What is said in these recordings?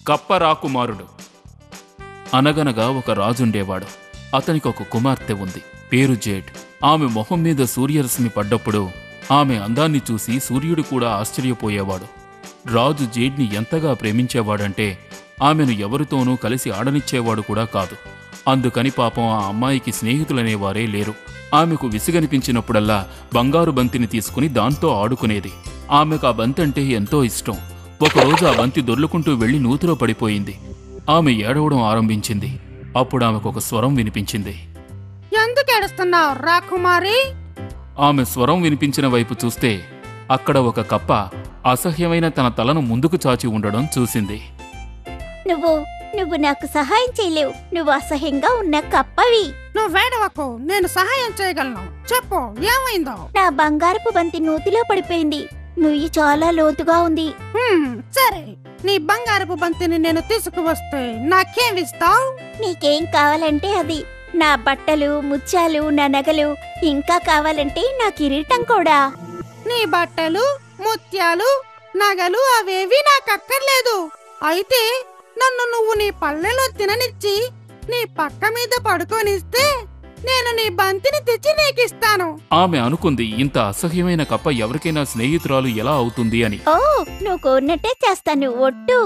కప్ప రాకుమారుడు. అనగనగా ఒక రాజుండేవాడు. అతనికి ఒక కుమార్తె ఉంది. పేరు జేడ్. ఆమె మొహం మీద సూర్యరశ్మి పడ్డప్పుడు ఆమె అందాన్ని చూసి సూర్యుడు కూడా ఆశ్చర్యపోయేవాడు. రాజు జేడ్ని ఎంతగా ప్రేమించేవాడంటే ఆమెను ఎవరితోనూ కలిసి ఆడనిచ్చేవాడు కూడా కాదు. అందుకని పాపం ఆ అమ్మాయికి స్నేహితులనేవారే లేరు. ఆమెకు విసిగనిపించినప్పుడల్లా బంగారు బంతిని తీసుకుని దాంతో ఆడుకునేది. ఆమెకు ఆ బంతి అంటే ఎంతో ఇష్టం. ఒకరోజు ఆ బంతి దొర్లుకుంటూ వెళ్లి నూతిలో పడిపోయింది. ఆమె ఏడవడం ఆరంభించింది. అప్పుడు ఆమెకు ఒక స్వరం వినిపించింది. ఎందుకు ఏడుస్తున్నావు రాకుమారి? ఆమె స్వరం వినిపించిన వైపు చూస్తే అక్కడ ఒక కప్ప అసహ్యమైన తన తలను ముందుకు చాచి ఉండడం చూసింది. నువ్వు నాకు సహాయం చేయలేవు. నువ్వు అసహ్యంగా ఉన్న కప్పవి. నువ్వేడవకు, నేను సహాయం చేయగలను. చెప్పు, ఏమైందో? నా బంగారపు బంతి నూతిలో పడిపోయింది. నుయ్యి చాలా లోతుగా ఉంది. సరే, నీ బంగారపు బంతిని నేను తీసుకువస్తే నాకేమిస్తావు? నీకేం కావాలంటే అది. నా బట్టలు, ముత్యాలు, నా నగలు, ఇంకా కావాలంటే నా కిరీటం కూడా. నీ బట్టలు, ముత్యాలు, నగలు అవేవి నాకక్కర్లేదు. అయితే నన్ను నువ్వు నీ పల్లెలో తిననిచ్చి నీ పక్క మీద పడుకోనిస్తే నేను నీ బంతిని తెచ్చి నీకిస్తాను. ఆమె అనుకుంది, ఇంత అసహ్యమైన కప్ప ఎవరికైనా స్నేహితురాలు ఎలా అవుతుంది అని. ఓ, నువ్వు కోరినట్టే చేస్తాను, ఒట్టు.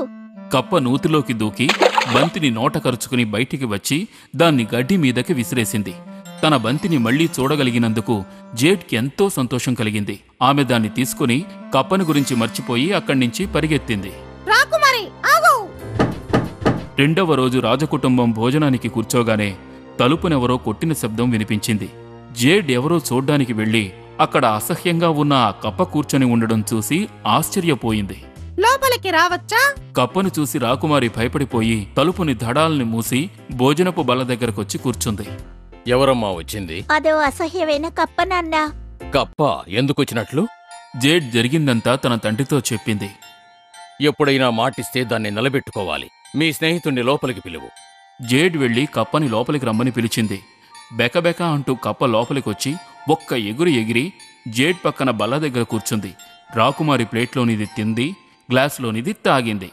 కప్ప నూతిలోకి దూకి బంతిని నోట కరుచుకుని బయటికి వచ్చి దాన్ని గడ్డి మీదకి విసిరేసింది. తన బంతిని మళ్లీ చూడగలిగినందుకు జేడ్కి ఎంతో సంతోషం కలిగింది. ఆమె దాన్ని తీసుకుని కప్పని గురించి మర్చిపోయి అక్కడ్నించి పరిగెత్తింది. రాకుమారి, ఆగు! రెండవ రోజు రాజకుటుంబం భోజనానికి కూర్చోగానే తలుపునెవరో కొట్టిన శబ్దం వినిపించింది. జేడ్ ఎవరో చూడ్డానికి వెళ్లి అక్కడ అసహ్యంగా ఉన్న ఆ కప్ప కూర్చొని ఉండడం చూసి ఆశ్చర్యపోయింది. లోపలికి రావచ్చా? కప్పను చూసి రాకుమారి భయపడిపోయి తలుపుని ధడాల్ని మూసి భోజనపు బల్ల దగ్గరకొచ్చి కూర్చుంది. ఎవరమ్మా వచ్చింది? అదో అసహ్యమైన కప్ప, నాన్న. కప్ప ఎందుకొచ్చినట్లు? జేడ్ జరిగిందంతా తన తండ్రితో చెప్పింది. ఎప్పుడైనా మాటిస్తే దాన్ని నిలబెట్టుకోవాలి. మీ స్నేహితుణ్ణి లోపలికి పిలువు. జేడ్ వెళ్లి కప్పని లోపలికి రమ్మని పిలిచింది. బెకబెక అంటూ కప్ప లోపలికొచ్చి ఒక్క ఎగురు ఎగిరి జేడ్ పక్కన బల్ల దగ్గర కూర్చుంది. రాకుమారి ప్లేట్లోనిది తింది, గ్లాసులోనిది తాగింది.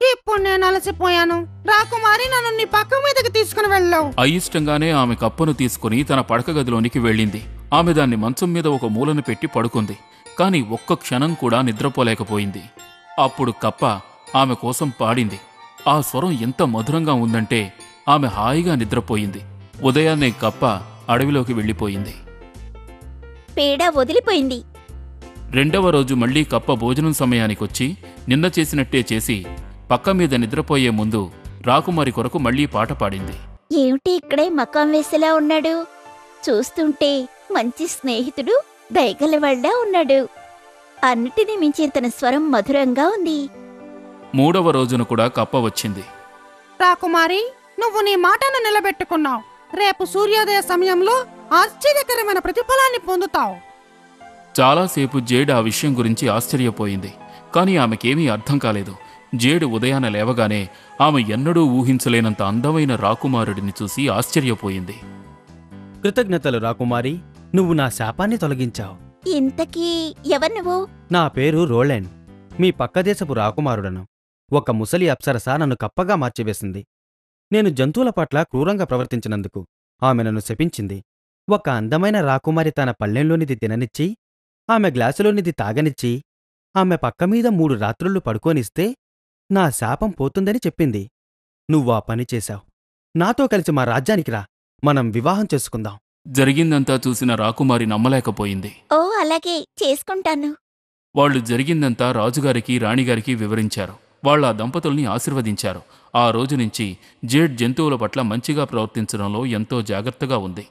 ఇప్పుడు నేను అలసిపోయాను. రాకుమారి, నన్ను నీ పక్క మీదకి తీసుకుని వెళ్ళావు. అయిష్టంగానే ఆమె కప్పను తీసుకుని తన పడక గదిలోనికి వెళ్ళింది. ఆమె దాన్ని మంచం మీద ఒక మూలను పెట్టి పడుకుంది. కాని ఒక్క క్షణం కూడా నిద్రపోలేకపోయింది. అప్పుడు కప్ప ఆమె కోసం పాడింది. ఆ స్వరం ఎంత మధురంగా ఉందంటే ఆమె హాయిగా నిద్రపోయింది. ఉదయాన్నే కప్ప అడవిలోకి వెళ్ళిపోయింది. పీడ వదిలిపోయింది. రెండవ రోజు మళ్లీ కప్ప భోజనం సమయానికొచ్చి నిన్న చేసినట్టే చేసి పక్క మీద నిద్రపోయే ముందు రాకుమారి కొరకు మళ్లీ పాట పాడింది. ఏమిటి ఇక్కడే మకం వేసేలా ఉన్నాడు? చూస్తుంటే మంచి స్నేహితుడు, దయగలవాళ్లా ఉన్నాడు. అన్నిటినీ మించి తన స్వరం మధురంగా ఉంది. మూడవ రోజున కూడా కప్ప వచ్చింది. రాకుమారి, నువ్వు నీ మాటను నిలబెట్టుకున్నావు. రేపు సూర్యోదయ సమయంలో ఆశ్చర్యకరమైన ప్రతిఫలాన్ని పొందుతావు. చాలాసేపు జేడ్ ఆ విషయం గురించి ఆశ్చర్యపోయింది. కాని ఆమెకేమీ అర్థం కాలేదు. జేడు ఉదయాన లేవగానే ఆమె ఎన్నడూ ఊహించలేనంత అందమైన రాకుమారుడిని చూసి ఆశ్చర్యపోయింది. కృతజ్ఞతలు రాకుమారి, నువ్వు నా శాపాన్ని తొలగించావు. ఇంతకీ ఎవరు నువ్వు? నా పేరు రోలెండ్. మీ పక్కదేశపు రాకుమారుడను. ఒక ముసలి అప్సరస నన్ను కప్పగా మార్చివేసింది. నేను జంతువుల పట్ల క్రూరంగా ప్రవర్తించినందుకు ఆమె నన్ను శపించింది. ఒక అందమైన రాకుమారి తన పళ్ళెంలోనిది తిననిచ్చి, ఆమె గ్లాసులోనిది తాగనిచ్చి, ఆమె పక్కమీద 3 రాత్రుళ్ళు పడుకోనిస్తే నా శాపం పోతుందని చెప్పింది. నువ్వా పని చేశావు. నాతో కలిసి మా రాజ్యానికి రా, మనం వివాహం చేసుకుందాం. జరిగిందంతా చూసిన రాకుమారి నమ్మలేకపోయింది. ఓ, అలాగే, చేసుకుంటాను. వాళ్లు జరిగిందంతా రాజుగారికి, రాణిగారికి వివరించారు. వాళ్ళ దంపతుల్ని ఆశీర్వదించారు. ఆ రోజు నుంచి జేడ్ జంతువుల పట్ల మంచిగా ప్రవర్తించడంలో ఎంతో జాగ్రత్తగా ఉంది.